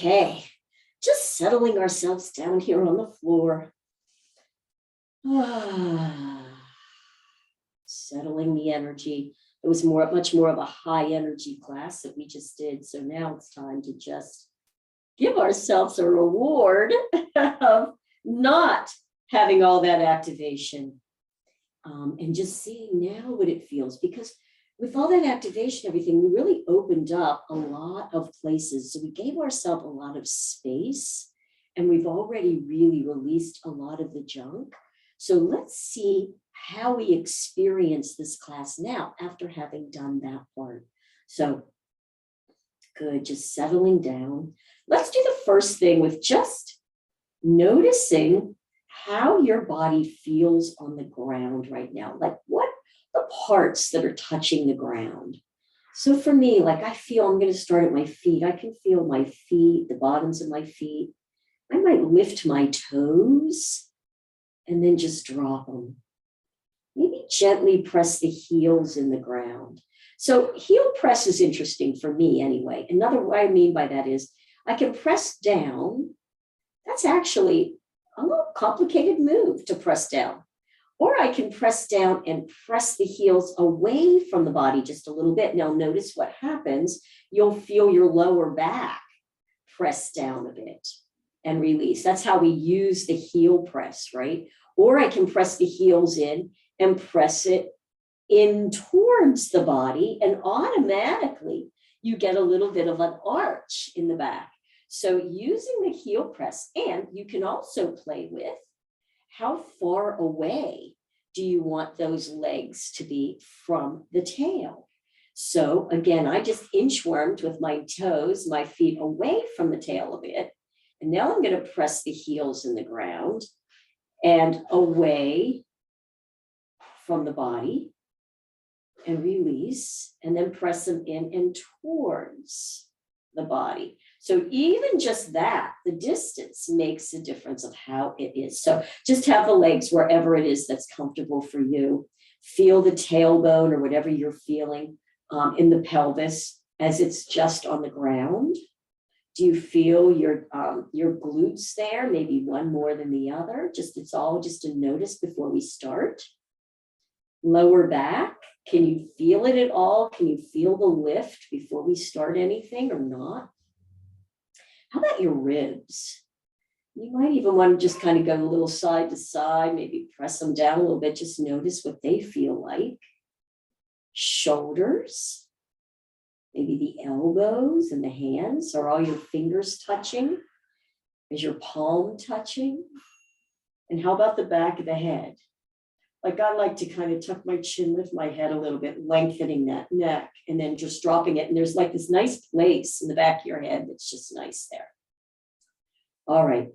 Okay, just settling ourselves down here on the floor. Settling the energy. It was much more of a high energy class that we just did. So now it's time to just give ourselves a reward of not having all that activation, and just seeing now what it feels. Because with all that activation, everything, we really opened up a lot of places. So we gave ourselves a lot of space, and we've already really released a lot of the junk. So let's see how we experience this class now after having done that part. So good, just settling down. Let's do the first thing with just noticing how your body feels on the ground right now. Like what the parts that are touching the ground. So for me, like I'm going to start at my feet. I can feel my feet, the bottoms of my feet. I might lift my toes and then just drop them. Maybe gently press the heels in the ground. So heel press is interesting for me anyway. Another what I mean by that is I can press down. That's actually a little complicated move to press down. Or I can press down and press the heels away from the body just a little bit. Now notice what happens. You'll feel your lower back press down a bit and release. That's how we use the heel press, right? Or I can press the heels in and press it in towards the body, and automatically you get a little bit of an arch in the back. So using the heel press, and you can also play with how far away do you want those legs to be from the tail? So again, I just inchwormed with my toes, my feet away from the tail a bit. And now I'm going to press the heels in the ground and away from the body and release, and then press them in and towards the body. So even just that, the distance makes a difference of how it is. So just have the legs wherever it is that's comfortable for you. Feel the tailbone or whatever you're feeling in the pelvis as it's just on the ground. Do you feel your glutes there? Maybe one more than the other. It's all just a notice before we start. Lower back. Can you feel it at all? Can you feel the lift before we start anything or not? How about your ribs? You might even want to just kind of go a little side to side, maybe press them down a little bit. Just notice what they feel like. Shoulders, maybe the elbows and the hands. Are all your fingers touching? Is your palm touching? And how about the back of the head? Like I like to kind of tuck my chin, lift my head a little bit, lengthening that neck, and then just dropping it. And there's like this nice place in the back of your head that's just nice there. All right,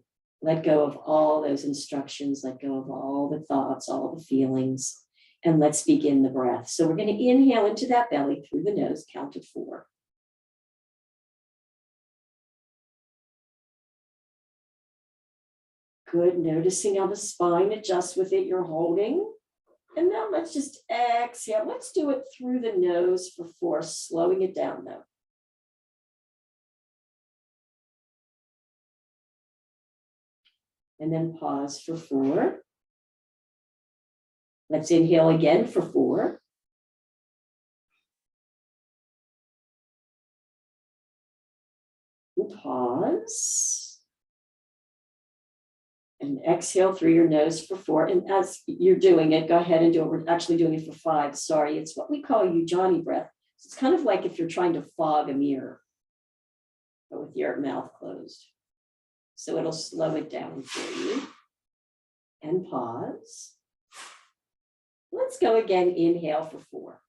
let go of all those instructions, let go of all the thoughts, all the feelings, and let's begin the breath. So we're going to inhale into that belly through the nose, count to 4. Good, noticing how the spine adjusts with it, you're holding. And now let's just exhale. Let's do it through the nose for 4, slowing it down though. And then pause for 4. Let's inhale again for 4. And pause. And exhale through your nose for 4. And as you're doing it, go ahead and do it. We're actually doing it for 5. Sorry, it's what we call Ujjayi breath. It's kind of like if you're trying to fog a mirror, but with your mouth closed. So it'll slow it down for you. And pause. Let's go again. Inhale for 4.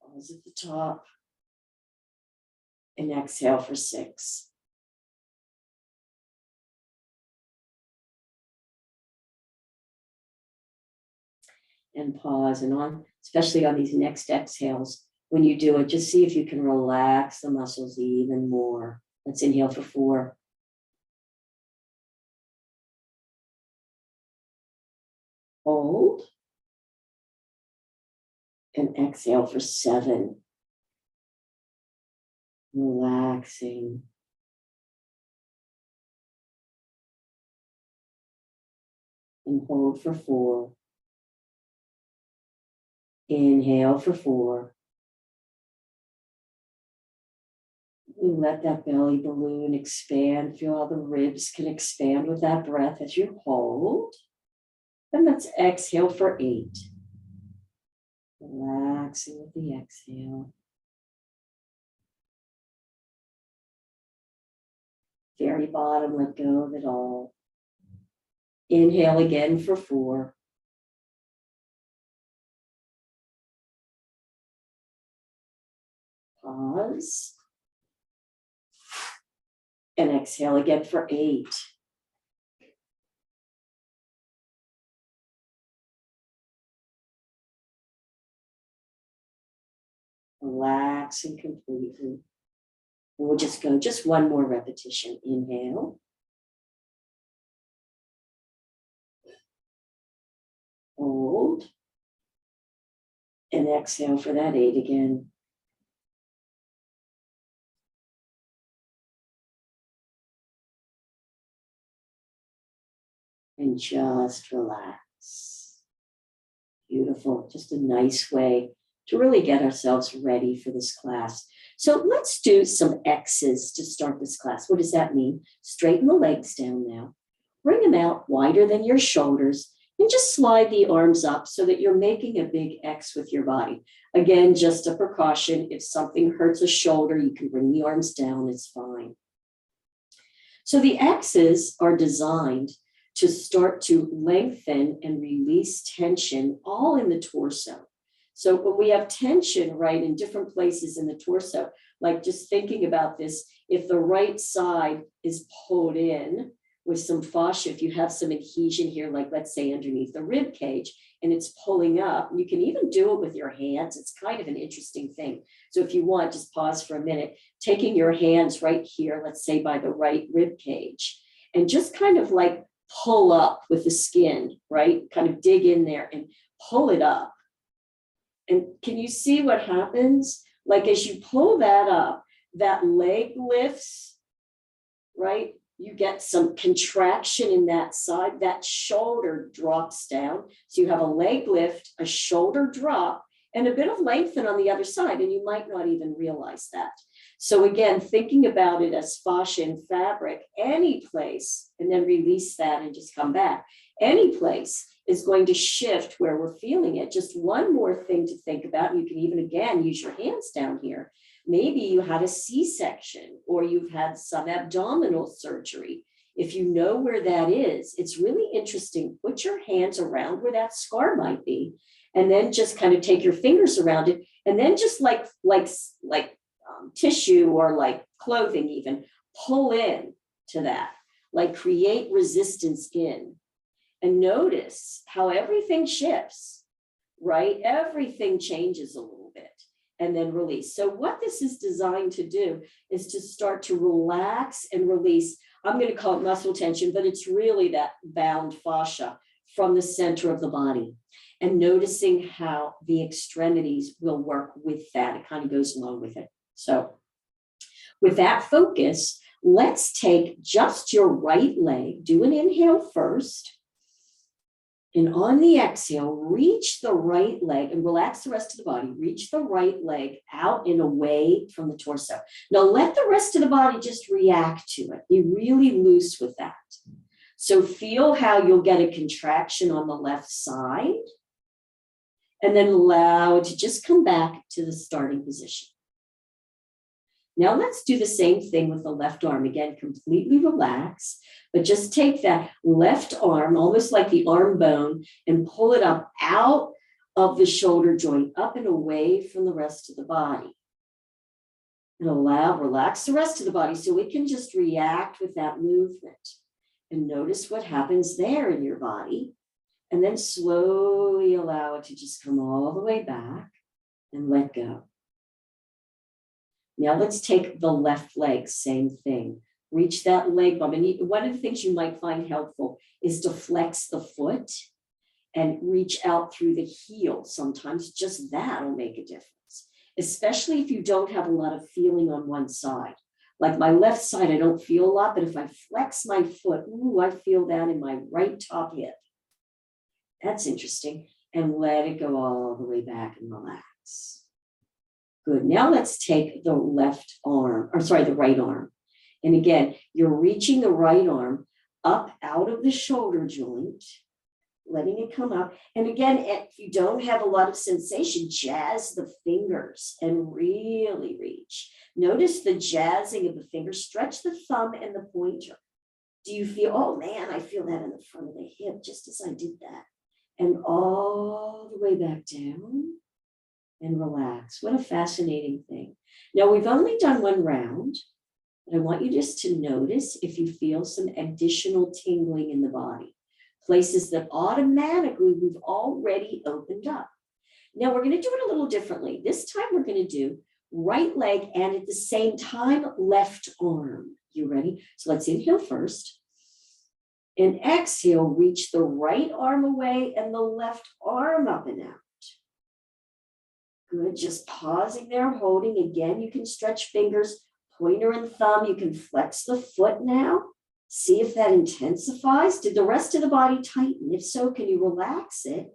Pause at the top. And exhale for 6. And pause, and on, especially on these next exhales, when you do it, just see if you can relax the muscles even more. Let's inhale for 4. Hold. And exhale for 7. Relaxing. And hold for 4. Inhale for 4. And let that belly balloon expand. Feel how the ribs can expand with that breath as you hold. And let's exhale for 8. Relaxing with the exhale. Very bottom, let go of it all. Inhale again for 4. Pause. And exhale again for 8. Relaxing completely. We'll just go just one more repetition. Inhale. Hold. And exhale for that 8 again. And just relax. Beautiful. Just a nice way to really get ourselves ready for this class. So let's do some X's to start this class. What does that mean? Straighten the legs down now. Bring them out wider than your shoulders and just slide the arms up so that you're making a big X with your body. Again, just a precaution. If something hurts a shoulder, you can bring the arms down. It's fine. So the X's are designed to start to lengthen and release tension all in the torso. So when we have tension, right, in different places in the torso, like just thinking about this, if the right side is pulled in with some fascia, if you have some adhesion here, like let's say underneath the rib cage, and it's pulling up, you can even do it with your hands. It's kind of an interesting thing. So if you want, just pause for a minute, taking your hands right here, let's say by the right rib cage, and just kind of like pull up with the skin, right? Kind of dig in there and pull it up. And can you see what happens? Like as you pull that up, that leg lifts, right? You get some contraction in that side, that shoulder drops down. So you have a leg lift, a shoulder drop, and a bit of lengthen on the other side, and you might not even realize that. So again, thinking about it as fascia and fabric, any place, and then release that and just come back. Any place is going to shift where we're feeling it. Just one more thing to think about. You can even, again, use your hands down here. Maybe you had a C-section or you've had some abdominal surgery. If you know where that is, it's really interesting. Put your hands around where that scar might be, and then just kind of take your fingers around it, and then just like tissue or like clothing even, pull in to that, like create resistance in. And notice how everything shifts, right? Everything changes a little bit and then release. So what this is designed to do is to start to relax and release. I'm going to call it muscle tension, but it's really that bound fascia from the center of the body. And noticing how the extremities will work with that. It kind of goes along with it. So with that focus, let's take just your right leg. Do an inhale first. And on the exhale, reach the right leg and relax the rest of the body. Reach the right leg out and away from the torso. Now let the rest of the body just react to it. Be really loose with that. So feel how you'll get a contraction on the left side, and then allow it to just come back to the starting position. Now let's do the same thing with the left arm. Again, completely relax, but just take that left arm, almost like the arm bone, and pull it up out of the shoulder joint, up and away from the rest of the body. And relax the rest of the body so it can just react with that movement. And notice what happens there in your body. And then slowly allow it to just come all the way back and let go. Now let's take the left leg, same thing. Reach that leg bump. And one of the things you might find helpful is to flex the foot and reach out through the heel. Sometimes just that will make a difference. especially if you don't have a lot of feeling on one side. Like my left side, I don't feel a lot, but if I flex my foot, ooh, I feel that in my right top hip. That's interesting. And let it go all the way back and relax. Good. Now let's take the left arm, or sorry, the right arm. And again, you're reaching the right arm up out of the shoulder joint, letting it come up. And again, if you don't have a lot of sensation, jazz the fingers and really reach. Notice the jazzing of the fingers. Stretch the thumb and the pointer. Do you feel, oh man, I feel that in the front of the hip, just as I did that. And all the way back down and relax. What a fascinating thing. Now we've only done one round, but I want you just to notice if you feel some additional tingling in the body, places that automatically we've already opened up. Now we're going to do it a little differently. This time we're going to do right leg and at the same time, left arm. You ready? So let's inhale first. And exhale, reach the right arm away and the left arm up and out. Good, just pausing there, holding. Again, you can stretch fingers, pointer and thumb. You can flex the foot now. See if that intensifies. Did the rest of the body tighten? If so, can you relax it?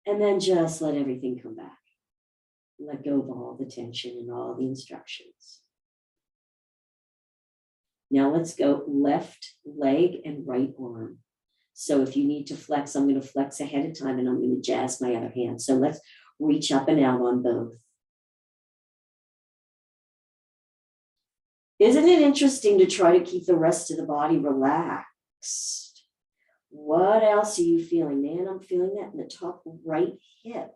And then just let everything come back. Let go of all the tension and all the instructions. Now let's go left leg and right arm. So if you need to flex, I'm going to flex ahead of time and I'm going to jazz my other hand. So let's reach up and out on both. Isn't it interesting to try to keep the rest of the body relaxed? What else are you feeling? Man, I'm feeling that in the top right hip.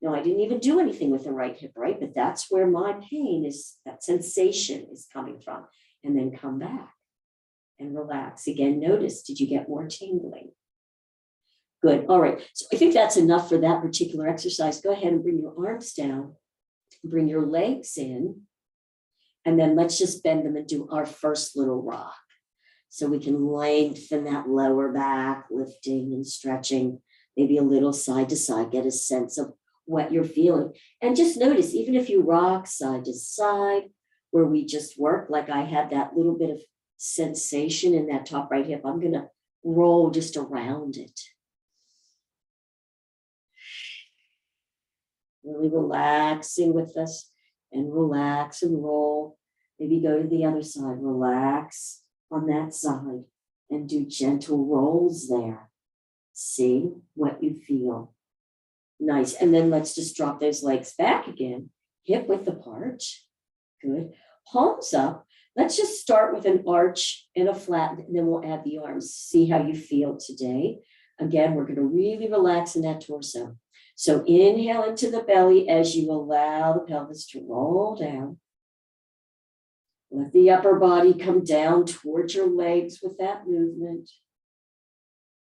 No, I didn't even do anything with the right hip, right? But that's where my pain is, that sensation is coming from. And then come back and relax. Again, notice, did you get more tingling? Good. All right. So I think that's enough for that particular exercise. Go ahead and bring your arms down, bring your legs in, and then let's just bend them and do our first little rock. So we can lengthen that lower back, lifting and stretching, maybe a little side to side, get a sense of what you're feeling. And just notice, even if you rock side to side, where we just work, like I had that little bit of sensation in that top right hip, I'm going to roll just around it. Really relaxing with us and relax and roll. Maybe go to the other side, relax on that side and do gentle rolls there. See what you feel. Nice. And then let's just drop those legs back again, hip width apart. Good. Palms up. Let's just start with an arch and a flat, and then we'll add the arms. See how you feel today. Again, we're going to really relax in that torso. So inhale into the belly as you allow the pelvis to roll down. Let the upper body come down towards your legs with that movement.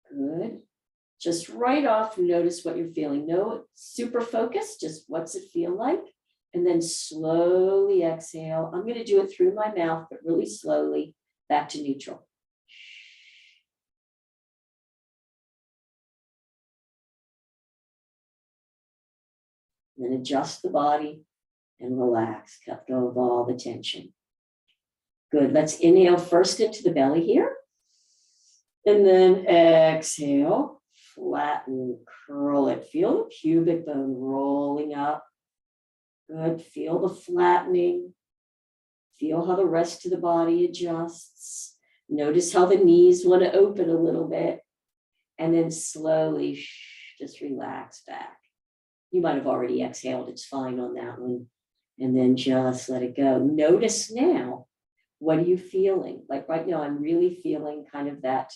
Good. Just right off, notice what you're feeling. No super focus, just what's it feel like? And then slowly exhale. I'm going to do it through my mouth, but really slowly back to neutral. Then adjust the body and relax. Let go of all the tension. Good. Let's inhale first into the belly here. And then exhale, flatten, curl it. Feel the pubic bone rolling up. Good. Feel the flattening. Feel how the rest of the body adjusts. Notice how the knees want to open a little bit. And then slowly just relax back. You might have already exhaled. It's fine on that one. And then just let it go. Notice now, what are you feeling? Like right now, I'm really feeling kind of that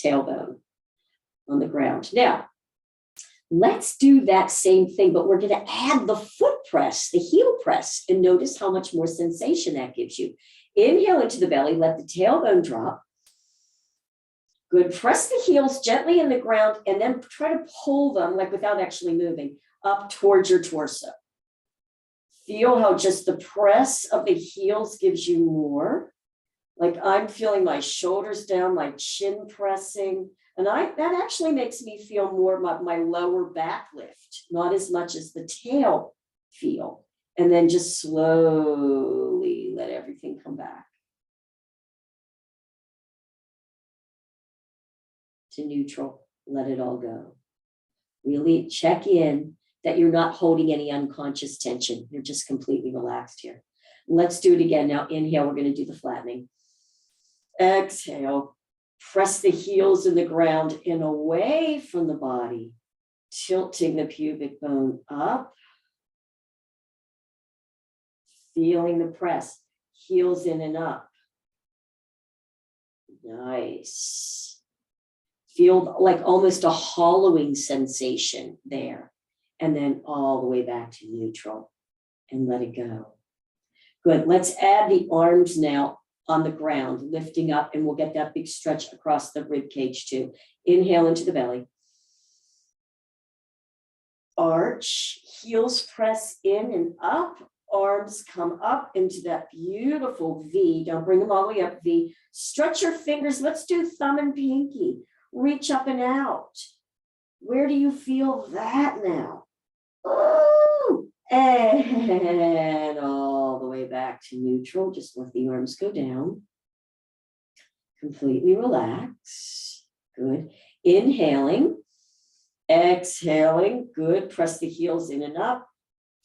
tailbone on the ground. Now, let's do that same thing, but we're going to add the foot press, the heel press, and notice how much more sensation that gives you. Inhale into the belly, let the tailbone drop. Good. Press the heels gently in the ground and then try to pull them, like without actually moving, up towards your torso. Feel how just the press of the heels gives you more. Like I'm feeling my shoulders down, my chin pressing. And that actually makes me feel more my lower back lift, not as much as the tail feel. And then just slowly let everything come back to neutral. Let it all go. Really check in that you're not holding any unconscious tension. You're just completely relaxed here. Let's do it again. Now inhale, we're going to do the flattening. Exhale, press the heels in the ground and away from the body, tilting the pubic bone up, feeling the press, heels in and up. Nice. Feel like almost a hollowing sensation there. And then all the way back to neutral and let it go. Good. Let's add the arms now on the ground, lifting up, and we'll get that big stretch across the rib cage too. Inhale into the belly. Arch, heels press in and up, arms come up into that beautiful V. Don't bring them all the way up, V. Stretch your fingers. Let's do thumb and pinky. Reach up and out. Where do you feel that now? Ooh. And all the way back to neutral. Just let the arms go down. Completely relax. Good. Inhaling. Exhaling. Good. Press the heels in and up.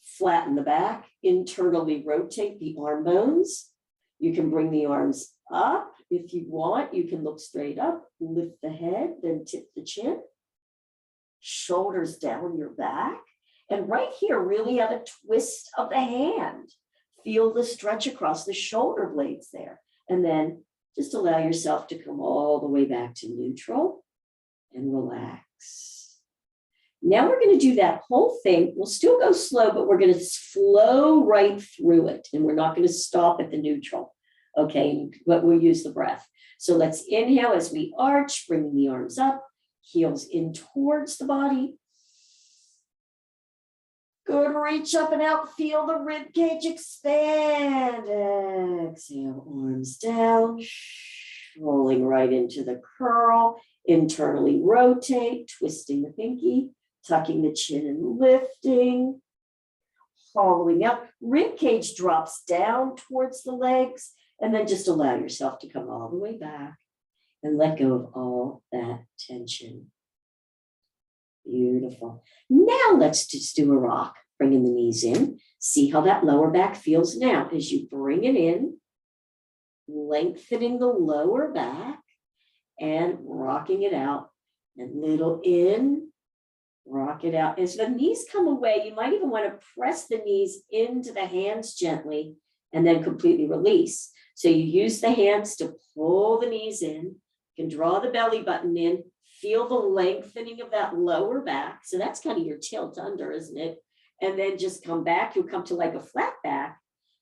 Flatten the back. Internally rotate the arm bones. You can bring the arms up if you want. You can look straight up. Lift the head. Then tip the chin. Shoulders down your back. And right here, really at a twist of the hand. Feel the stretch across the shoulder blades there. And then just allow yourself to come all the way back to neutral and relax. Now we're going to do that whole thing. We'll still go slow, but we're going to flow right through it. And we're not going to stop at the neutral. Okay, but we'll use the breath. So let's inhale as we arch, bringing the arms up, heels in towards the body. Good, reach up and out, feel the rib cage expand. Exhale, arms down, rolling right into the curl. Internally rotate, twisting the pinky, tucking the chin and lifting. Following up, rib cage drops down towards the legs, and then just allow yourself to come all the way back and let go of all that tension. Beautiful. Now let's just do a rock, bringing the knees in. See how that lower back feels now as you bring it in, lengthening the lower back and rocking it out. And little in, rock it out. As the knees come away, you might even want to press the knees into the hands gently and then completely release. So you use the hands to pull the knees in. You can draw the belly button in. Feel the lengthening of that lower back. So that's kind of your tilt under, isn't it? And then just come back. You'll come to like a flat back.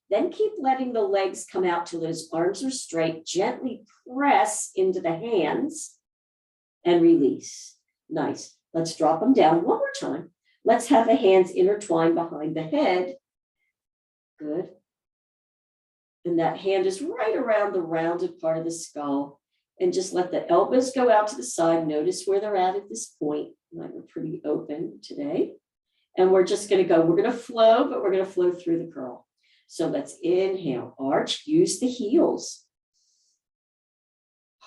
Then keep letting the legs come out till those arms are straight. Gently press into the hands and release. Nice. Let's drop them down one more time. Let's have the hands intertwined behind the head. Good. And that hand is right around the rounded part of the skull. And just let the elbows go out to the side. Notice where they're at this point. Like we're pretty open today. And we're just going to go. We're going to flow, but we're going to flow through the curl. So let's inhale, arch, use the heels.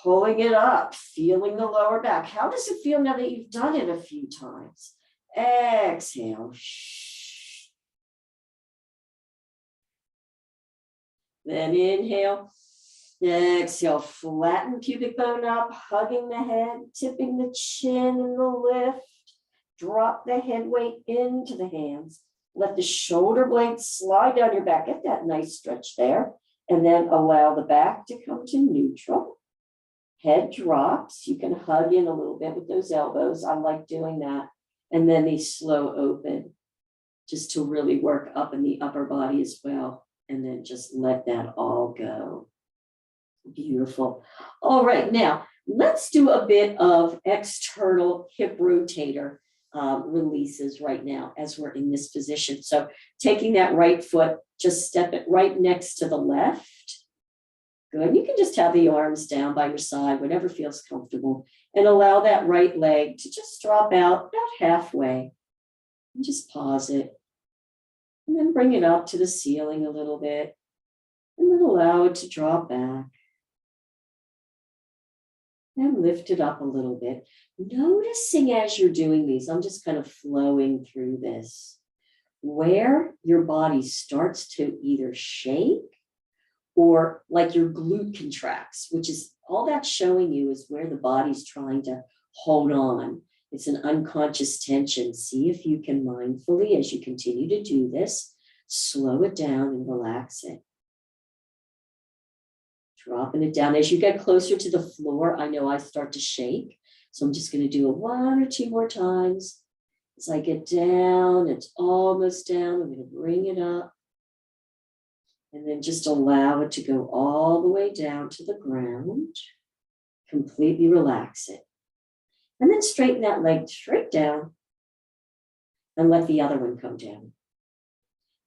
Pulling it up, feeling the lower back. How does it feel now that you've done it a few times? Exhale. Then inhale. Exhale, flatten pubic bone up, hugging the head, tipping the chin in the lift. Drop the head weight into the hands. Let the shoulder blades slide down your back. Get that nice stretch there. And then allow the back to come to neutral. Head drops. You can hug in a little bit with those elbows. I like doing that. And then they slow open just to really work up in the upper body as well. And then just let that all go. Beautiful. All right, now let's do a bit of external hip rotator releases right now as we're in this position. So taking that right foot, just step it right next to the left. Good. You can just have the arms down by your side, whatever feels comfortable, and allow that right leg to just drop out about halfway. And just pause it. And then bring it up to the ceiling a little bit. And then allow it to drop back. And lift it up a little bit. Noticing as you're doing these, I'm just kind of flowing through this, where your body starts to either shake or like your glute contracts, which is all that's showing you is where the body's trying to hold on. It's an unconscious tension. See if you can mindfully, as you continue to do this, slow it down and relax it. Dropping it down. As you get closer to the floor, I know I start to shake. So I'm just going to do it 1 or 2 more times. As I get down, it's almost down. I'm going to bring it up. And then just allow it to go all the way down to the ground. Completely relax it. And then straighten that leg straight down. And let the other one come down.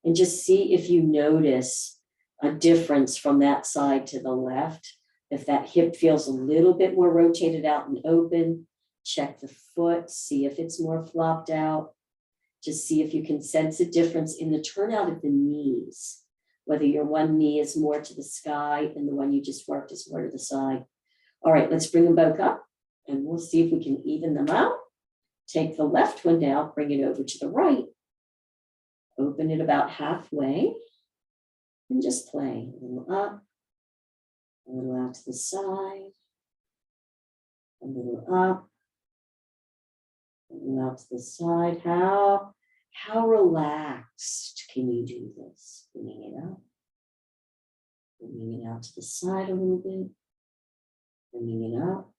And just see if you notice a difference from that side to the left. If that hip feels a little bit more rotated out and open, check the foot, see if it's more flopped out. Just see if you can sense a difference in the turnout of the knees, whether your one knee is more to the sky and the one you just worked is more to the side. All right, let's bring them both up and we'll see if we can even them out. Take the left one down, bring it over to the right. Open it about halfway. And just play a little up, a little out to the side, a little up, a little out to the side. How relaxed can you do this? Bringing it up, bringing it out to the side a little bit, bringing it up,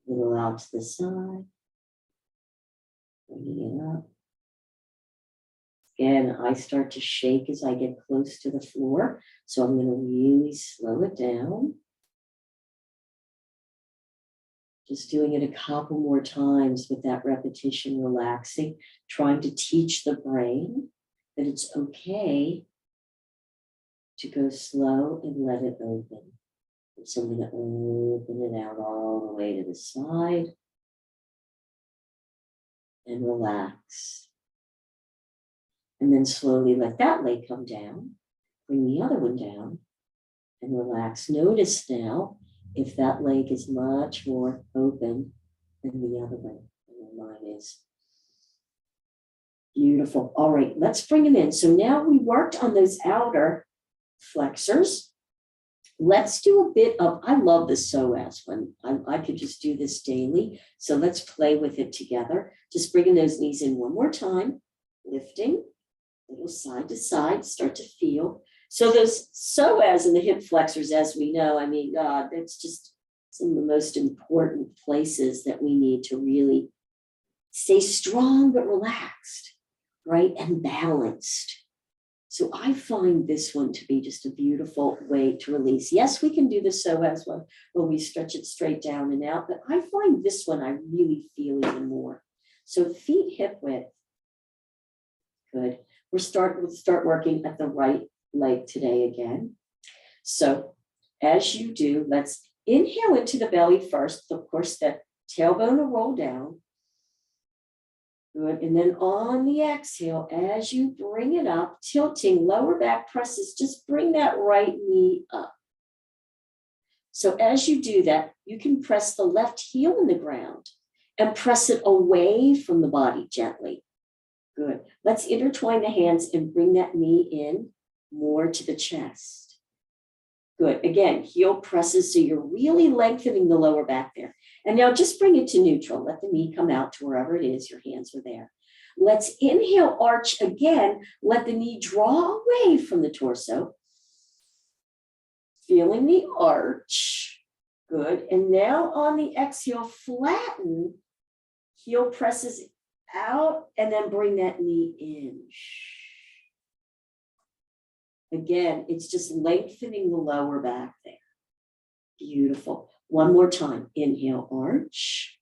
a little out to the side, bringing it up. Again, I start to shake as I get close to the floor, so I'm going to really slow it down. Just doing it a couple more times with that repetition, relaxing, trying to teach the brain that it's okay to go slow and let it open. So I'm going to open it out all the way to the side and relax. And then slowly let that leg come down, bring the other one down and relax. Notice now if that leg is much more open than the other one. And mine is. Beautiful. All right, let's bring them in. So now we worked on those outer flexors. Let's do a bit of, I love the psoas one. I could just do this daily. So let's play with it together. Just bringing those knees in one more time, lifting. Little side to side, start to feel. So those psoas and the hip flexors, as we know, I mean, God, that's just some of the most important places that we need to really stay strong but relaxed, right? And balanced. So I find this one to be just a beautiful way to release. Yes, we can do the psoas one where we stretch it straight down and out, but I find this one I really feel even more. So feet hip width. Good. We'll start working at the right leg today again. So as you do, let's inhale into the belly first. Of course, the tailbone will roll down. Good. And then on the exhale, as you bring it up, tilting, lower back presses, just bring that right knee up. So as you do that, you can press the left heel in the ground and press it away from the body gently. Good. Let's intertwine the hands and bring that knee in more to the chest. Good. Again, heel presses, so you're really lengthening the lower back there. And now just bring it to neutral. Let the knee come out to wherever it is. Your hands are there. Let's inhale, arch again. Let the knee draw away from the torso. Feeling the arch. Good. And now on the exhale, flatten. Heel presses out and then bring that knee in. Again, it's just lengthening the lower back there. Beautiful. One more time. Inhale, arch.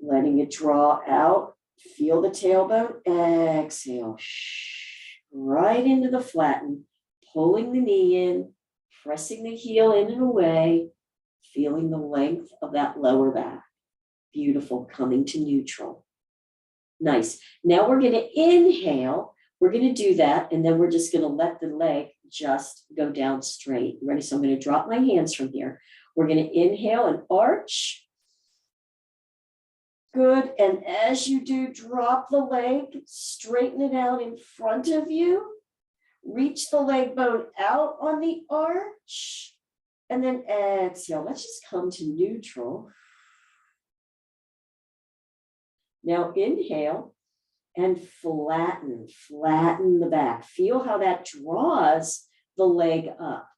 Letting it draw out. Feel the tailbone. Exhale. Right into the flatten. Pulling the knee in. Pressing the heel in and away. Feeling the length of that lower back. Beautiful. Coming to neutral. Nice. Now we're going to inhale. We're going to do that, and then we're just going to let the leg just go down straight. Ready? So I'm going to drop my hands from here. We're going to inhale and arch. Good. And as you do, drop the leg, straighten it out in front of you. Reach the leg bone out on the arch. And then exhale. Let's just come to neutral. Now inhale and flatten the back. Feel how that draws the leg up.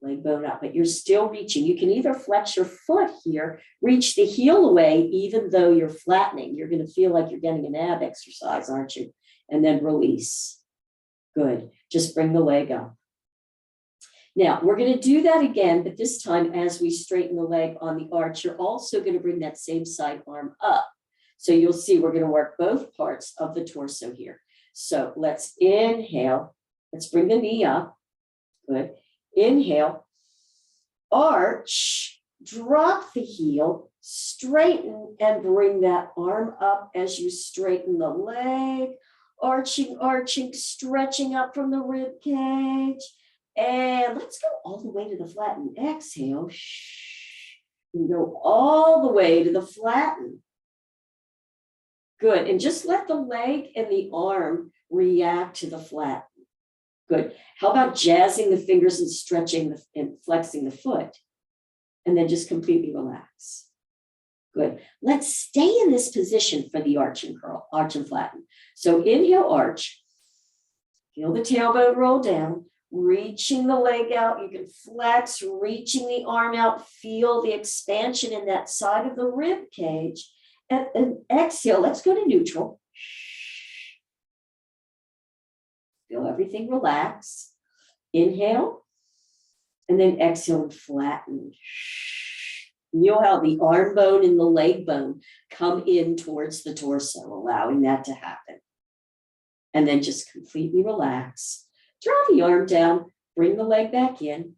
Leg bone up, but you're still reaching. You can either flex your foot here, reach the heel away, even though you're flattening. You're going to feel like you're getting an ab exercise, aren't you? And then release. Good. Just bring the leg up. Now, we're going to do that again, but this time as we straighten the leg on the arch, you're also going to bring that same side arm up. So you'll see we're going to work both parts of the torso here. So let's inhale. Let's bring the knee up. Good. Inhale, arch, drop the heel, straighten, and bring that arm up as you straighten the leg, arching, stretching up from the rib cage. And let's go all the way to the flatten. Exhale, and go all the way to the flatten. Good, and just let the leg and the arm react to the flatten. Good. How about jazzing the fingers and stretching and flexing the foot? And then just completely relax. Good. Let's stay in this position for the arch and curl, arch and flatten. So inhale, arch. Feel the tailbone roll down, reaching the leg out. You can flex, reaching the arm out. Feel the expansion in that side of the rib cage. And exhale. Let's go to neutral. Feel everything relax. Inhale, and then exhale and flatten. Feel how the arm bone and the leg bone come in towards the torso, allowing that to happen. And then just completely relax. Draw the arm down, bring the leg back in.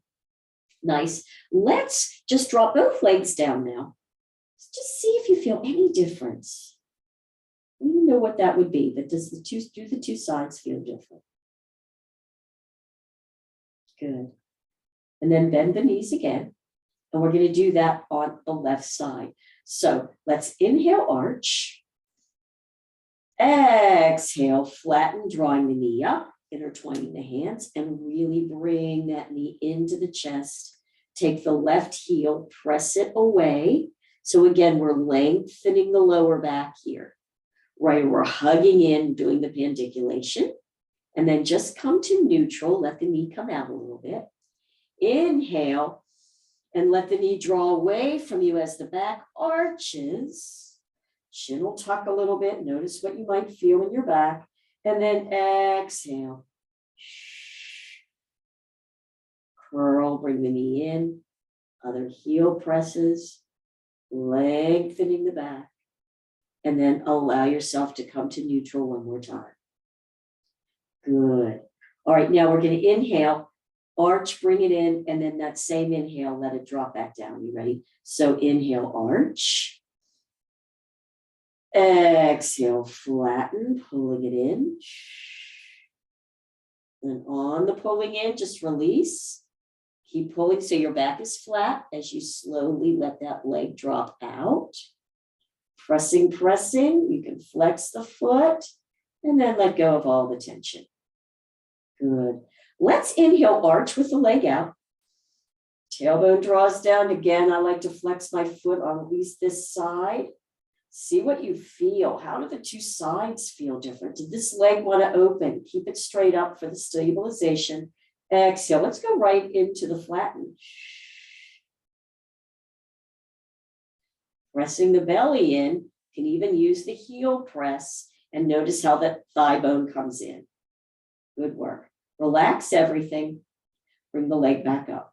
Nice. Let's just drop both legs down now. Just see if you feel any difference. We don't know what that would be, but do the two sides feel different? Good. And then bend the knees again. And we're going to do that on the left side. So let's inhale, arch. Exhale, flatten, drawing the knee up, intertwining the hands, and really bring that knee into the chest. Take the left heel, press it away. So again, we're lengthening the lower back here. Right, we're hugging in, doing the pandiculation. And then just come to neutral, let the knee come out a little bit. Inhale, and let the knee draw away from you as the back arches. Chin will tuck a little bit. Notice what you might feel in your back. And then exhale. Curl, bring the knee in. Other heel presses, lengthening the back. And then allow yourself to come to neutral one more time. Good. All right, now we're going to inhale, arch, bring it in, and then that same inhale, let it drop back down. You ready? So inhale, arch. Exhale, flatten, pulling it in. And on the pulling in, just release. Keep pulling so your back is flat as you slowly let that leg drop out. Pressing. You can flex the foot and then let go of all the tension. Good. Let's inhale, arch with the leg out. Tailbone draws down. Again, I like to flex my foot on at least this side. See what you feel. How do the two sides feel different? Did this leg want to open? Keep it straight up for the stabilization. Exhale. Let's go right into the flatten. Pressing the belly in. Can even use the heel press and notice how that thigh bone comes in. Good work. Relax everything. Bring the leg back up.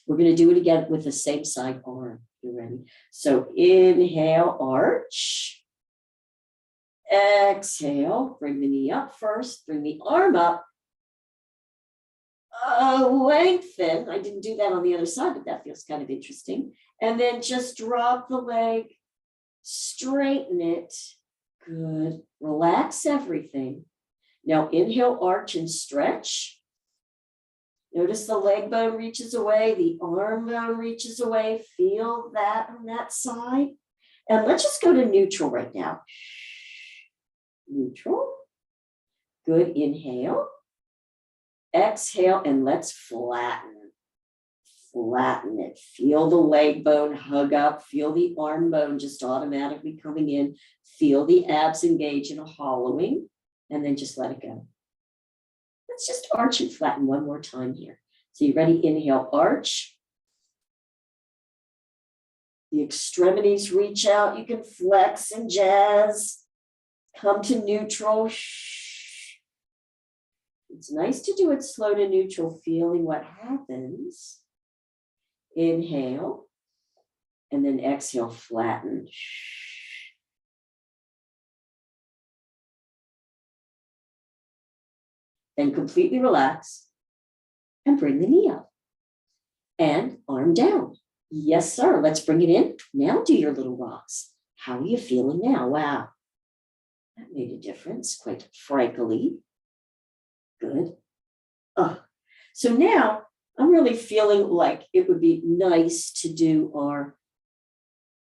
We're going to do it again with the same side arm. You ready? So inhale, arch. Exhale, bring the knee up first. Bring the arm up. Lengthen. I didn't do that on the other side, but that feels kind of interesting. And then just drop the leg. straighten it. Good. Relax everything. Now inhale, arch and stretch. Notice the leg bone reaches away, the arm bone reaches away. Feel that on that side. And let's just go to neutral right now. Neutral. Good. Inhale. Exhale, and let's flatten. Flatten it. Feel the leg bone hug up. Feel the arm bone just automatically coming in. Feel the abs engage in a hollowing, and then just let it go. Let's just arch and flatten one more time here. So you ready? Inhale, arch. The extremities reach out. You can flex and jazz. Come to neutral. It's nice to do it slow to neutral, feeling what happens. Inhale, and then exhale, flatten. Then completely relax and bring the knee up and arm down. Yes, sir. Let's bring it in. Now do your little rocks. How are you feeling now? Wow. That made a difference, quite frankly. Good. So now I'm really feeling like it would be nice to do our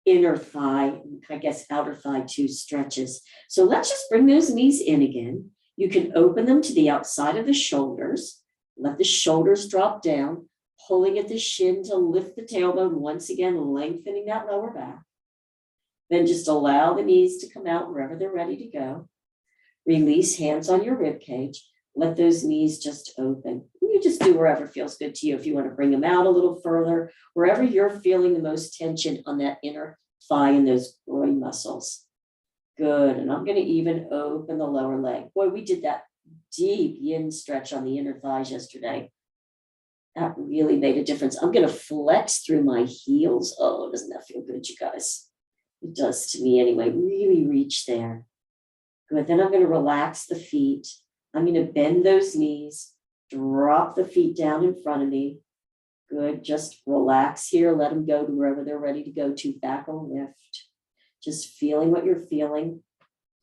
inner thigh, I guess outer thigh too stretches. So let's just bring those knees in again. You can open them to the outside of the shoulders. Let the shoulders drop down, pulling at the shin to lift the tailbone. Once again, lengthening that lower back. Then just allow the knees to come out wherever they're ready to go. Release hands on your rib cage. Let those knees just open. You just do wherever feels good to you. If you want to bring them out a little further, wherever you're feeling the most tension on that inner thigh and those groin muscles. Good. And I'm going to even open the lower leg. Boy, we did that deep yin stretch on the inner thighs yesterday. That really made a difference. I'm going to flex through my heels. Oh, doesn't that feel good, you guys? It does to me anyway. Really reach there. Good. Then I'm going to relax the feet. I'm going to bend those knees, drop the feet down in front of me. Good. Just relax here. Let them go to wherever they're ready to go to. Back or lift. Just feeling what you're feeling.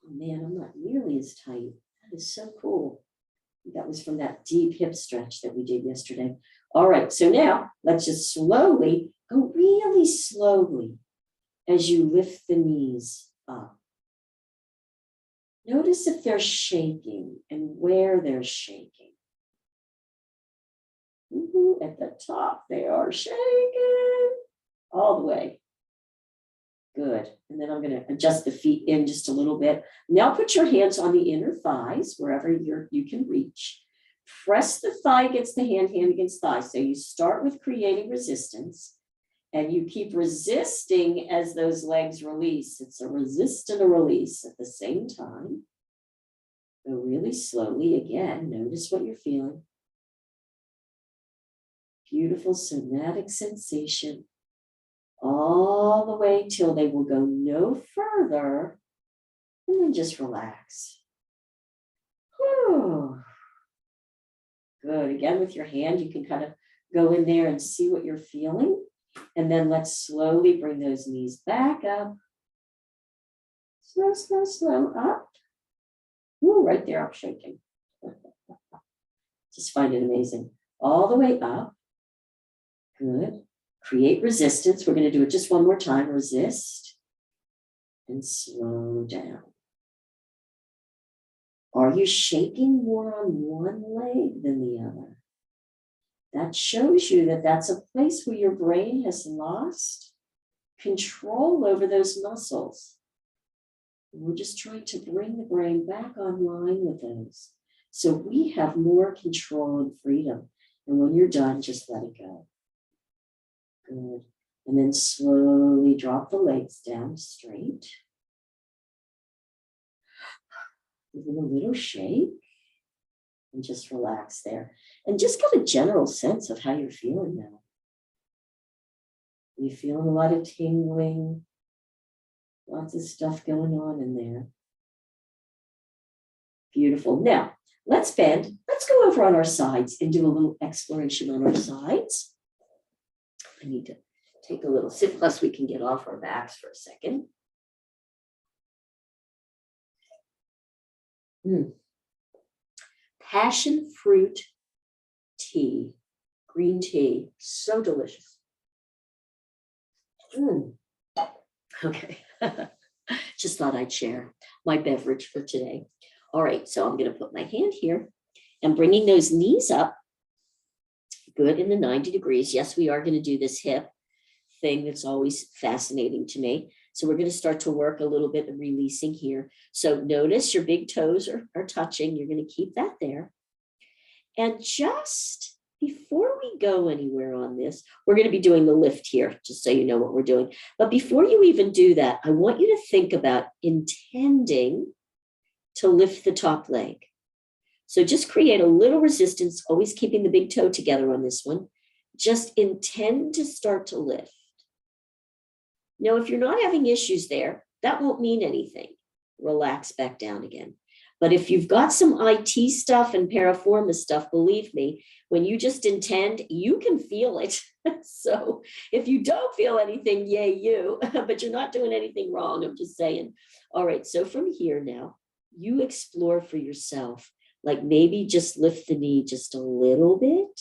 Oh man, I'm not nearly as tight. That is so cool. That was from that deep hip stretch that we did yesterday. All right. So now let's just slowly, go really slowly as you lift the knees up. Notice if they're shaking and where they're shaking. At the top, they are shaking all the way. Good. And then I'm going to adjust the feet in just a little bit. Now put your hands on the inner thighs, wherever you can reach. Press the thigh against the hand against thigh. So you start with creating resistance. And you keep resisting as those legs release. It's a resist and a release at the same time. Go really slowly again. Notice what you're feeling. Beautiful somatic sensation. All the way till they will go no further. And then just relax. Whew. Good. Again, with your hand, you can kind of go in there and see what you're feeling. And then let's slowly bring those knees back up. Slow, slow, slow, up. Ooh, right there, I'm shaking. Just find it amazing. All the way up. Good. Create resistance. We're going to do it just one more time. Resist. And slow down. Are you shaking more on one leg than the other? That shows you that that's a place where your brain has lost control over those muscles. And we're just trying to bring the brain back online with those. So we have more control and freedom. And when you're done, just let it go. Good. And then slowly drop the legs down straight. Give them a little shake. And just relax there. And just get a general sense of how you're feeling now. You're feeling a lot of tingling, lots of stuff going on in there. Beautiful. Now, let's bend. Let's go over on our sides and do a little exploration on our sides. I need to take a little sip, plus we can get off our backs for a second. Mm. Passion fruit tea, green tea, so delicious. Mm. Okay, just thought I'd share my beverage for today. All right, so I'm going to put my hand here and bringing those knees up, good in the 90 degrees. Yes, we are going to do this hip thing that's always fascinating to me. So we're going to start to work a little bit of releasing here. So notice your big toes are touching. You're going to keep that there. And just before we go anywhere on this, we're going to be doing the lift here, just so you know what we're doing. But before you even do that, I want you to think about intending to lift the top leg. So just create a little resistance, always keeping the big toe together on this one. Just intend to start to lift. Now, if you're not having issues there, that won't mean anything. Relax back down again. But if you've got some IT stuff and paraforma stuff, believe me, when you just intend, you can feel it. So if you don't feel anything, yay you, but you're not doing anything wrong. I'm just saying. All right, so from here now, you explore for yourself, like maybe just lift the knee just a little bit.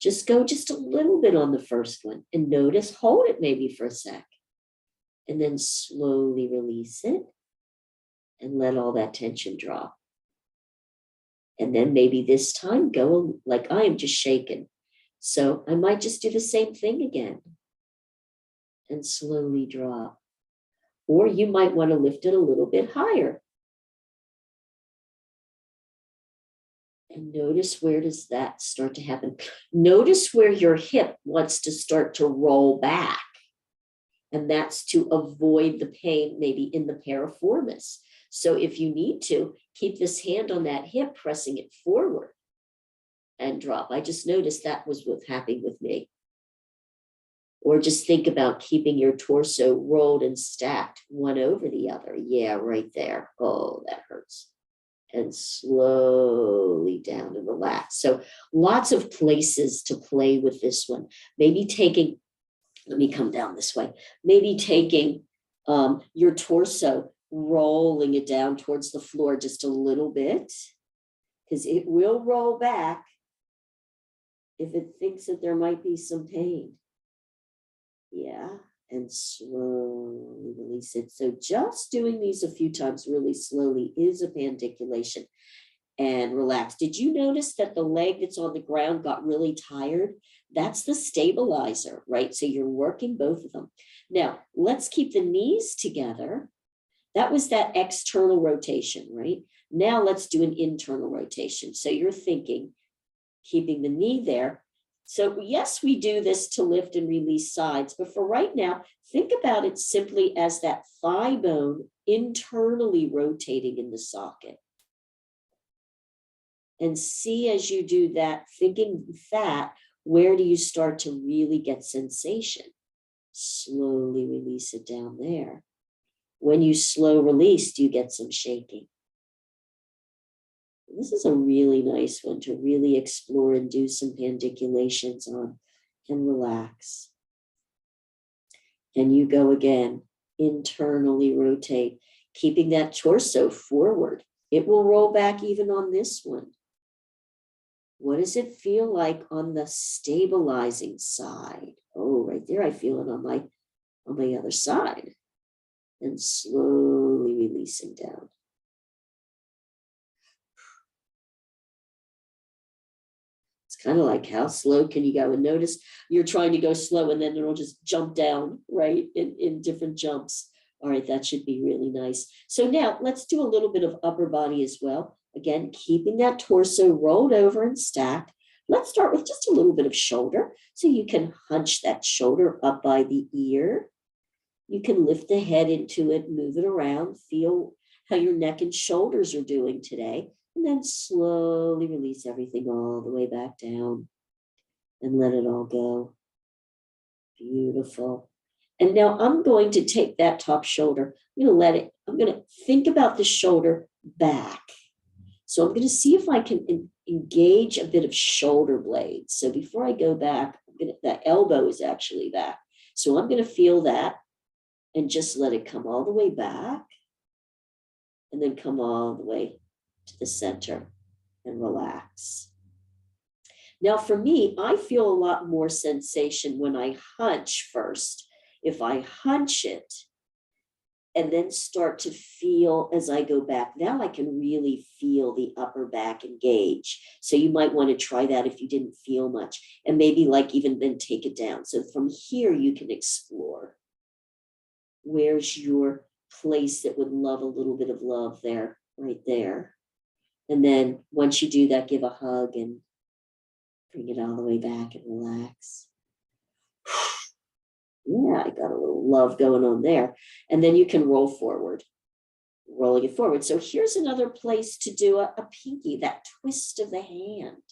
Just go just a little bit on the first one and notice, hold it maybe for a sec. And then slowly release it and let all that tension drop. And then maybe this time go like I am just shaken. So I might just do the same thing again and slowly drop. Or you might want to lift it a little bit higher. And notice, where does that start to happen? Notice where your hip wants to start to roll back. And that's to avoid the pain maybe in the piriformis. So if you need to, keep this hand on that hip, pressing it forward and drop. I just noticed that was what's happening with me. Or just think about keeping your torso rolled and stacked one over the other. Yeah, right there. Oh, that hurts. And slowly down and relax. So lots of places to play with this one. Maybe taking, let me come down this way. Maybe taking your torso, rolling it down towards the floor just a little bit, because it will roll back if it thinks that there might be some pain. Yeah, and slowly release it. So just doing these a few times really slowly is a pandiculation. And relax. Did you notice that the leg that's on the ground got really tired? That's the stabilizer, right? So you're working both of them. Now, let's keep the knees together. That was that external rotation, right? Now let's do an internal rotation. So you're thinking, keeping the knee there. So yes, we do this to lift and release sides, but for right now, think about it simply as that thigh bone internally rotating in the socket. And see, as you do that, thinking that, where do you start to really get sensation? Slowly release it down there. When you slow release, do you get some shaking? This is a really nice one to really explore and do some pandiculations on and relax. And you go again, internally rotate, keeping that torso forward. It will roll back even on this one. What does it feel like on the stabilizing side? Oh, right there, I feel it on my other side. And slowly releasing down. It's kind of like, how slow can you go? And notice you're trying to go slow and then it'll just jump down, right, in different jumps. All right, that should be really nice. So now let's do a little bit of upper body as well. Again, keeping that torso rolled over and stacked. Let's start with just a little bit of shoulder. So you can hunch that shoulder up by the ear. You can lift the head into it, move it around, feel how your neck and shoulders are doing today, and then slowly release everything all the way back down and let it all go. Beautiful. And now I'm going to take that top shoulder. I'm going to think about the shoulder back. So I'm going to see if I can engage a bit of shoulder blades. So before I go back, that elbow is actually back. So I'm going to feel that and just let it come all the way back and then come all the way to the center and relax. Now for me, I feel a lot more sensation when I hunch first. If I hunch it and then start to feel as I go back, now I can really feel the upper back engage. So you might want to try that if you didn't feel much, and maybe like even then take it down. So from here you can explore. Where's your place that would love a little bit of love there, right there. And then once you do that, give a hug and bring it all the way back and relax. Yeah, I got a little love going on there. And then you can roll forward, rolling it forward. So here's another place to do a pinky, that twist of the hand.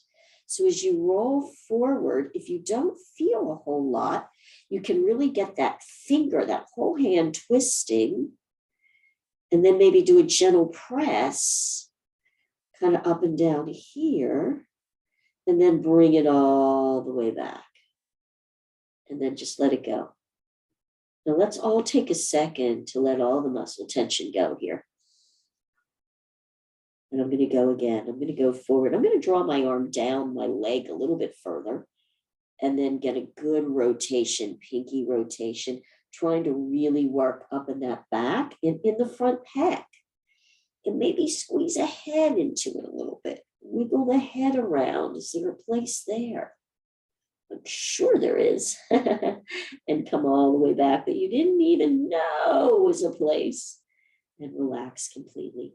So as you roll forward, if you don't feel a whole lot, you can really get that finger, that whole hand twisting, and then maybe do a gentle press, kind of up and down here, and then bring it all the way back. And then just let it go. Now let's all take a second to let all the muscle tension go here. And I'm going to go again. I'm going to go forward. I'm going to draw my arm down my leg a little bit further and then get a good rotation, pinky rotation, trying to really work up in that back and in the front pec. And maybe squeeze a head into it a little bit. Wiggle the head around. Is there a place there? I'm sure there is. And come all the way back that you didn't even know was a place. And relax completely.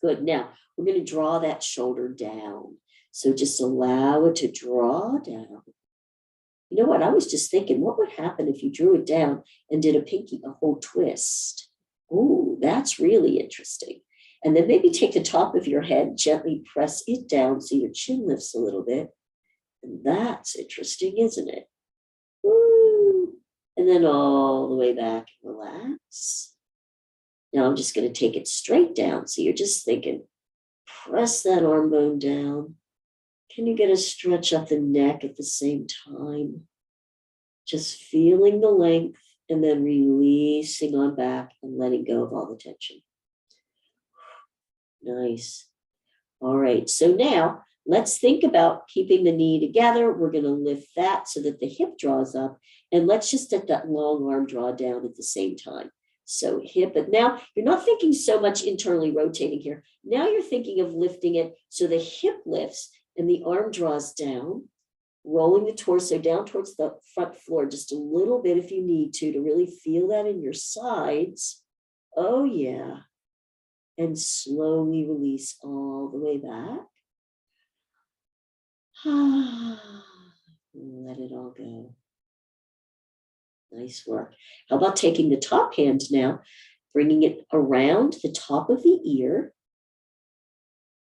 Good. Now, we're going to draw that shoulder down. So just allow it to draw down. You know what? I was just thinking, what would happen if you drew it down and did a pinky, a whole twist? Oh, that's really interesting. And then maybe take the top of your head, gently press it down so your chin lifts a little bit. And that's interesting, isn't it? Woo. And then all the way back and relax. Now I'm just going to take it straight down. So you're just thinking, press that arm bone down. Can you get a stretch up the neck at the same time? Just feeling the length and then releasing on back and letting go of all the tension. Nice. All right. So now let's think about keeping the knee together. We're going to lift that so that the hip draws up. And let's just let that long arm draw down at the same time. So hip, but now you're not thinking so much internally rotating here. Now you're thinking of lifting it so the hip lifts and the arm draws down, rolling the torso down towards the front floor just a little bit if you need to really feel that in your sides. Oh, yeah. And slowly release all the way back. Let it all go. Nice work. How about taking the top hand now, bringing it around the top of the ear,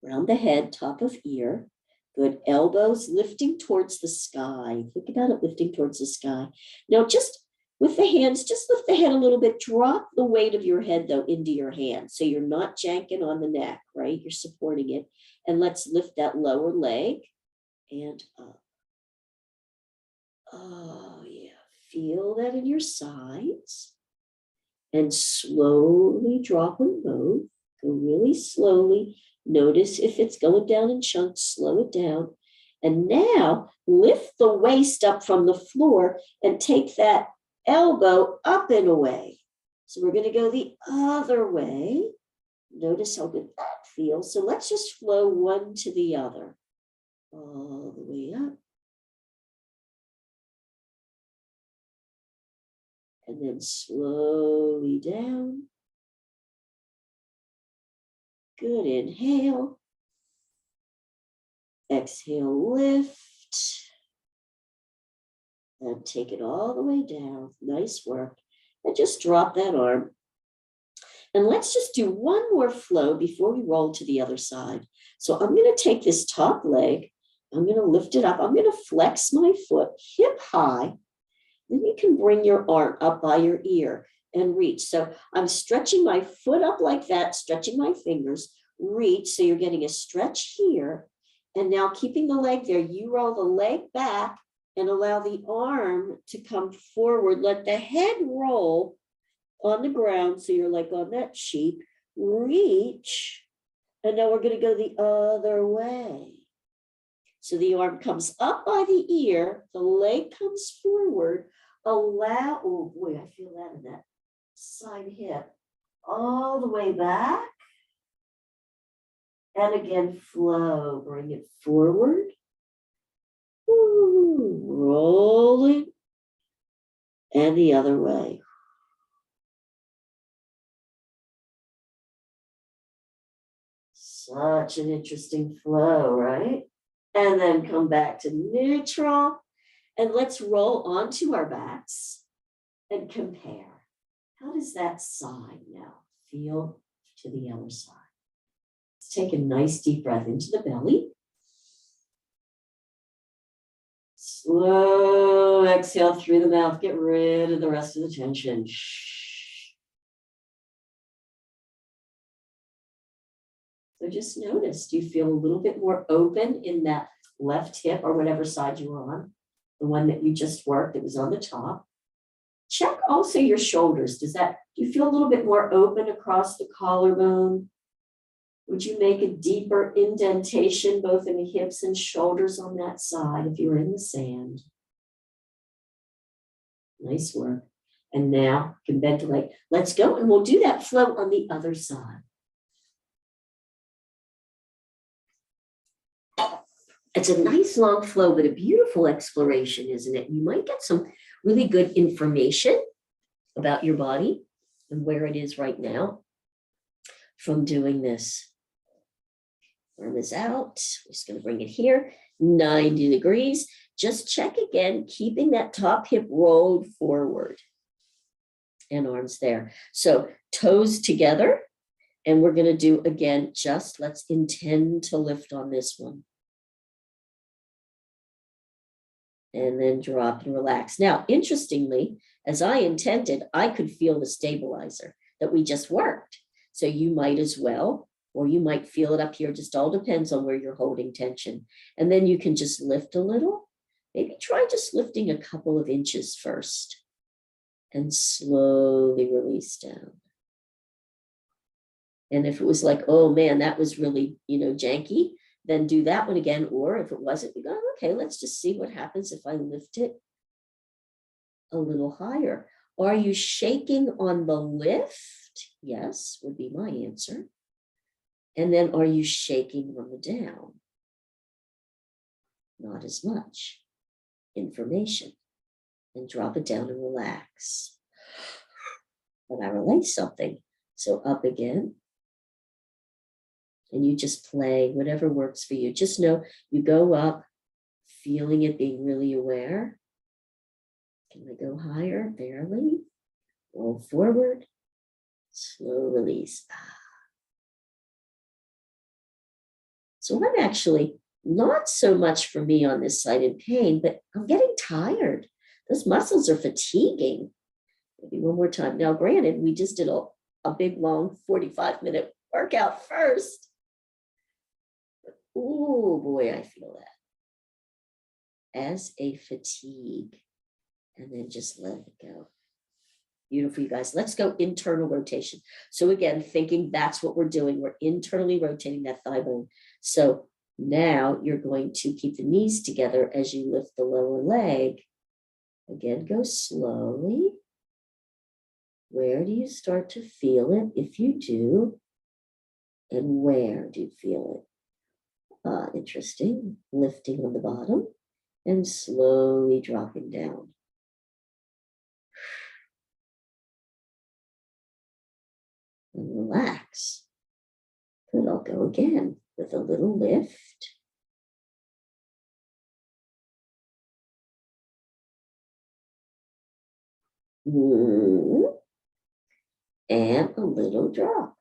around the head, top of ear. Good. Elbows lifting towards the sky. Think about it lifting towards the sky. Now, just with the hands, just lift the head a little bit. Drop the weight of your head, though, into your hand. So you're not janking on the neck, right? You're supporting it. And let's lift that lower leg and up. Oh, yeah. Feel that in your sides. And slowly drop them both. Go really slowly. Notice if it's going down in chunks, slow it down. And now lift the waist up from the floor and take that elbow up and away. So we're going to go the other way. Notice how good that feels. So let's just flow one to the other. All the way up. And then slowly down. Good, inhale. Exhale, lift. And take it all the way down. Nice work. And just drop that arm. And let's just do one more flow before we roll to the other side. So I'm going to take this top leg. I'm going to lift it up. I'm going to flex my foot hip high. Then you can bring your arm up by your ear and reach. So I'm stretching my foot up like that, stretching my fingers, reach. So you're getting a stretch here. And now keeping the leg there, you roll the leg back and allow the arm to come forward. Let the head roll on the ground. So you're like on that sheep. Reach And now we're going to go the other way. So the arm comes up by the ear, the leg comes forward, allow, oh boy, I feel that in that side hip, all the way back. And again, flow, bring it forward. Ooh, rolling. And the other way. Such an interesting flow, right? And then come back to neutral. And let's roll onto our backs and compare. How does that side now feel to the other side? Let's take a nice deep breath into the belly. Slow exhale through the mouth. Get rid of the rest of the tension. So just notice, do you feel a little bit more open in that left hip or whatever side you were on? The one that you just worked that was on the top. Check also your shoulders. Do you feel a little bit more open across the collarbone? Would you make a deeper indentation both in the hips and shoulders on that side if you were in the sand? Nice work. And now you can bend the leg. Let's go, and we'll do that flow on the other side. It's a nice long flow, but a beautiful exploration, isn't it? You might get some really good information about your body and where it is right now from doing this. Arm is out. We're just going to bring it here, 90 degrees. Just check again, keeping that top hip rolled forward and arms there. So toes together, and we're going to do again, let's intend to lift on this one. And then drop and relax. Now, interestingly, as I intended, I could feel the stabilizer that we just worked. So you might as well, or you might feel it up here. Just all depends on where you're holding tension. And then you can just lift a little. Maybe try just lifting a couple of inches first and slowly release down. And if it was like, oh man, that was really, janky, then do that one again. Or if it wasn't, you go, okay, let's just see what happens if I lift it a little higher. Are you shaking on the lift? Yes, would be my answer. And then are you shaking on the down? Not as much information. And drop it down and relax. But I release something. So up again. And you just play whatever works for you. Just know you go up, feeling it, being really aware. Can I go higher? Barely. Roll forward. Slow release. So I'm actually not so much for me on this side in pain, but I'm getting tired. Those muscles are fatiguing. Maybe one more time. Now, granted, we just did a big, long 45-minute workout first. Oh boy, I feel that as a fatigue, and then just let it go. Beautiful, you guys. Let's go internal rotation. So again, thinking that's what we're doing. We're internally rotating that thigh bone. So now you're going to keep the knees together as you lift the lower leg. Again, go slowly. Where do you start to feel it? If you do, and where do you feel it? Interesting. Lifting on the bottom and slowly dropping down. And relax. Good, I'll go again with a little lift. And a little drop.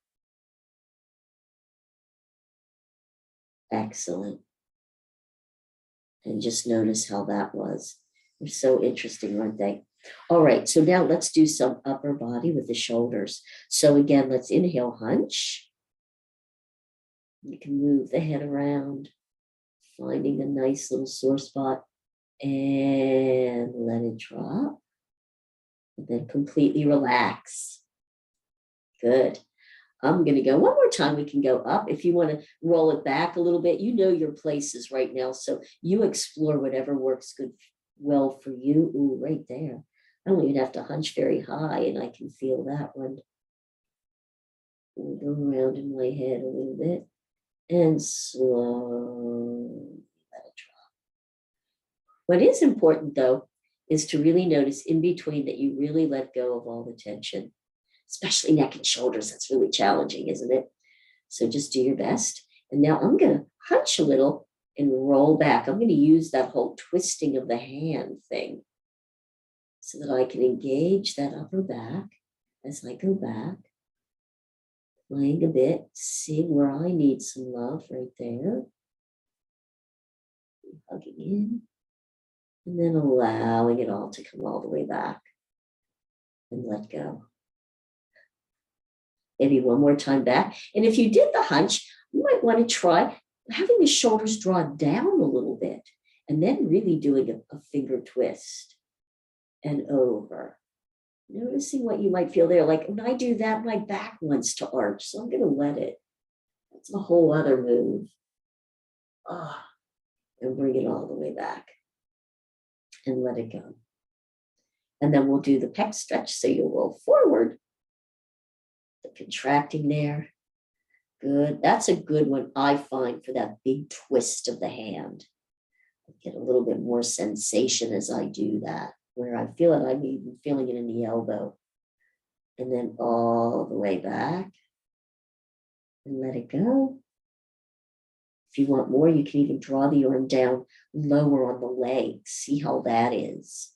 Excellent. And just notice how that was. They're so interesting, aren't they? All right, so now let's do some upper body with the shoulders. So again, let's inhale, hunch. You can move the head around, finding a nice little sore spot, and let it drop. And then completely relax. Good. I'm going to go one more time. We can go up. If you want to roll it back a little bit, you know your places right now. So you explore whatever works good, well for you. Ooh, right there. I don't even have to hunch very high and I can feel that one. Go around in my head a little bit and slowly let it drop. What is important though is to really notice in between that you really let go of all the tension, especially neck and shoulders. That's really challenging, isn't it? So just do your best. And now I'm going to hunch a little and roll back. I'm going to use that whole twisting of the hand thing so that I can engage that upper back as I go back, playing a bit, seeing where I need some love right there. Hugging in, and then allowing it all to come all the way back and let go. Maybe one more time back. And if you did the hunch, you might want to try having the shoulders draw down a little bit and then really doing a finger twist and over. Noticing what you might feel there. Like when I do that, my back wants to arch, so I'm going to let it. That's a whole other move. And bring it all the way back and let it go. And then we'll do the pec stretch. So you'll roll forward, the contracting there. Good. That's a good one, I find, for that big twist of the hand. I get a little bit more sensation as I do that, where I feel it, I'm even feeling it in the elbow. And then all the way back and let it go. If you want more, you can even draw the arm down lower on the legs. See how that is.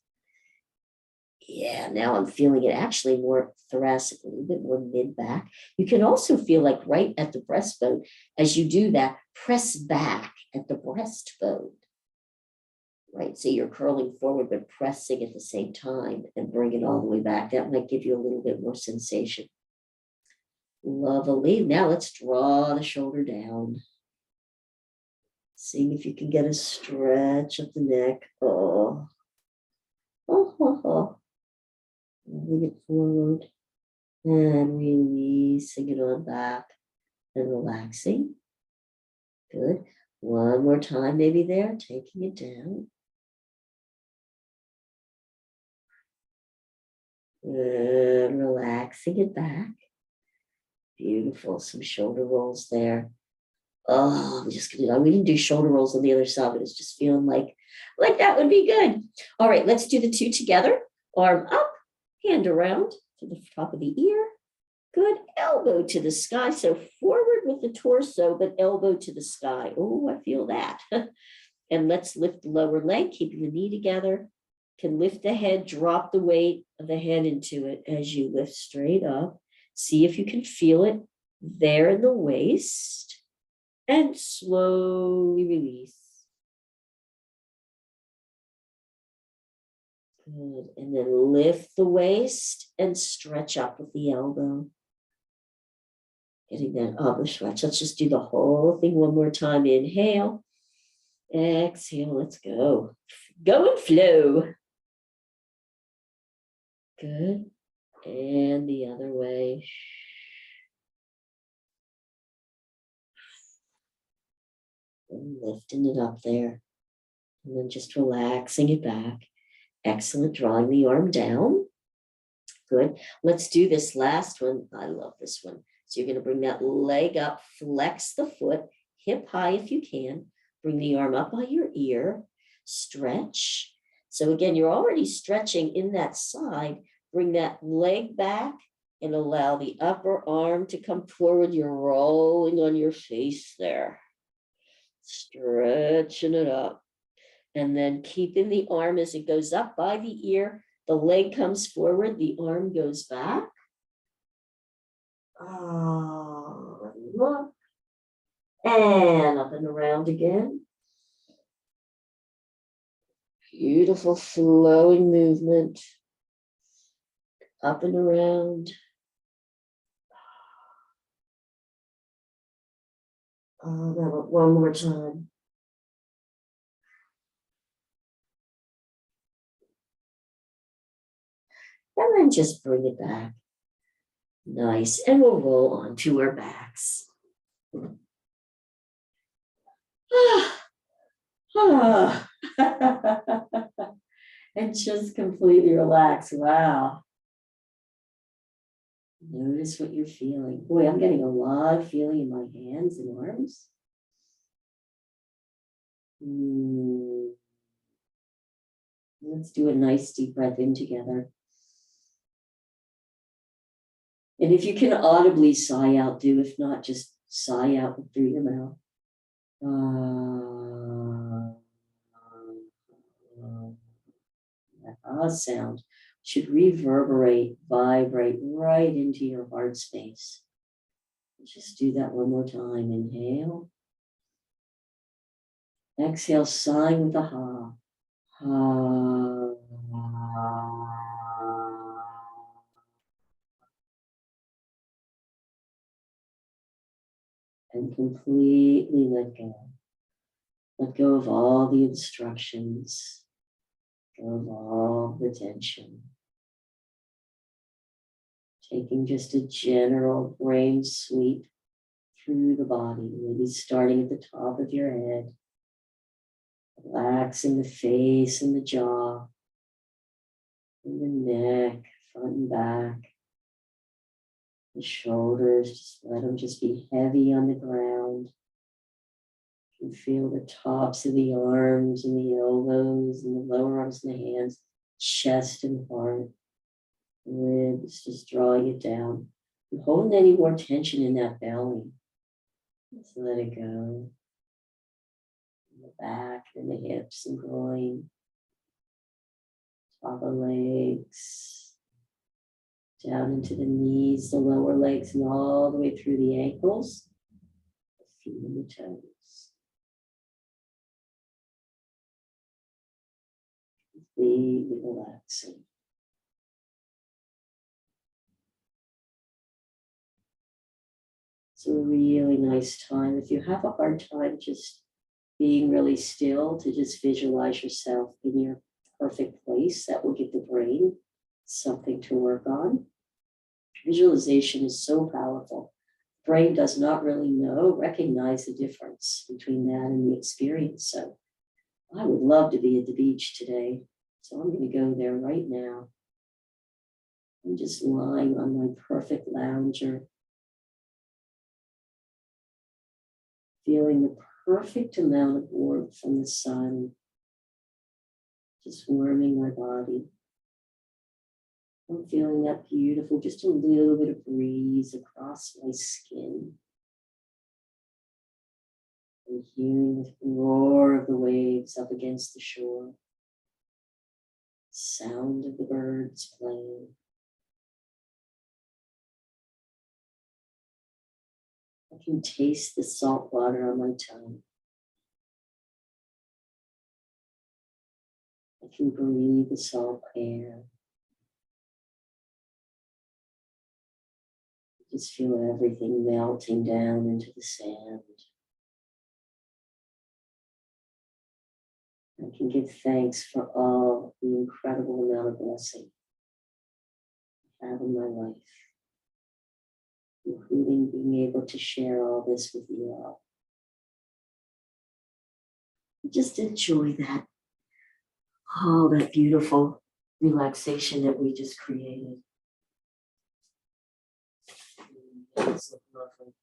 Yeah, now I'm feeling it actually more thoracic, a little bit more mid-back. You can also feel like right at the breastbone, as you do that, press back at the breastbone. Right, so you're curling forward, but pressing at the same time and bring it all the way back. That might give you a little bit more sensation. Lovely. Now let's draw the shoulder down. Seeing if you can get a stretch of the neck. Oh. Moving it forward and releasing it on back and relaxing. Good. One more time, maybe there, taking it down. And relaxing it back. Beautiful. Some shoulder rolls there. Oh, we didn't do shoulder rolls on the other side, but it's just feeling like that would be good. All right, let's do the two together. Arm up, hand around to the top of the ear. Good. Elbow to the sky. So forward with the torso, but elbow to the sky. Oh, I feel that. And let's lift the lower leg, keeping the knee together. Can lift the head, drop the weight of the head into it as you lift straight up. See if you can feel it there in the waist. And slowly release. Good. And then lift the waist and stretch up with the elbow. Getting that upper stretch. Let's just do the whole thing one more time. Inhale. Exhale. Let's go. Go and flow. Good. And the other way. And lifting it up there. And then just relaxing it back. Excellent. Drawing the arm down. Good. Let's do this last one. I love this one. So you're going to bring that leg up, flex the foot, hip high if you can. Bring the arm up by your ear. Stretch. So again, you're already stretching in that side. Bring that leg back and allow the upper arm to come forward. You're rolling on your face there. Stretching it up. And then keeping the arm as it goes up by the ear. The leg comes forward, the arm goes back. Look. And up and around again. Beautiful flowing movement. Up and around. One more time. And then just bring it back. Nice. And we'll roll onto our backs. And just completely relax. Wow. Notice what you're feeling. Boy, I'm getting a lot of feeling in my hands and arms. Let's do a nice deep breath in together. And if you can audibly sigh out, do. If not, just sigh out through your mouth. That sound should reverberate, vibrate right into your heart space. Just do that one more time. Inhale. Exhale, sighing with a ha. Ha. And completely let go. Let go of all the instructions. Go of all the tension. Taking just a general brain sweep through the body, maybe starting at the top of your head, relaxing the face and the jaw, and the neck, front and back, the shoulders, just let them just be heavy on the ground. You can feel the tops of the arms and the elbows and the lower arms and the hands, chest and heart, ribs, just drawing it down. And holding any more tension in that belly. Just let it go. The back and the hips and groin, top of legs, down into the knees, the lower legs, and all the way through the ankles, the feet and the toes. Completely relaxing. It's a really nice time. If you have a hard time just being really still, to just visualize yourself in your perfect place, that will give the brain something to work on. Visualization is so powerful. Brain does not really recognize the difference between that and the experience. So I would love to be at the beach today. So I'm going to go there right now. I'm just lying on my perfect lounger, feeling the perfect amount of warmth from the sun, just warming my body. I'm feeling that beautiful, just a little bit of breeze across my skin. And hearing the roar of the waves up against the shore. Sound of the birds playing. I can taste the salt water on my tongue. I can breathe the salt air. Just feel everything melting down into the sand. I can give thanks for all the incredible amount of blessing I have in my life, including being able to share all this with you all. Just enjoy that, all that beautiful relaxation that we just created. It's so lovely.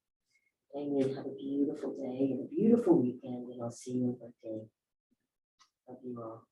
Amen. Have a beautiful day and a beautiful weekend, and I'll see you on Monday. Love you all.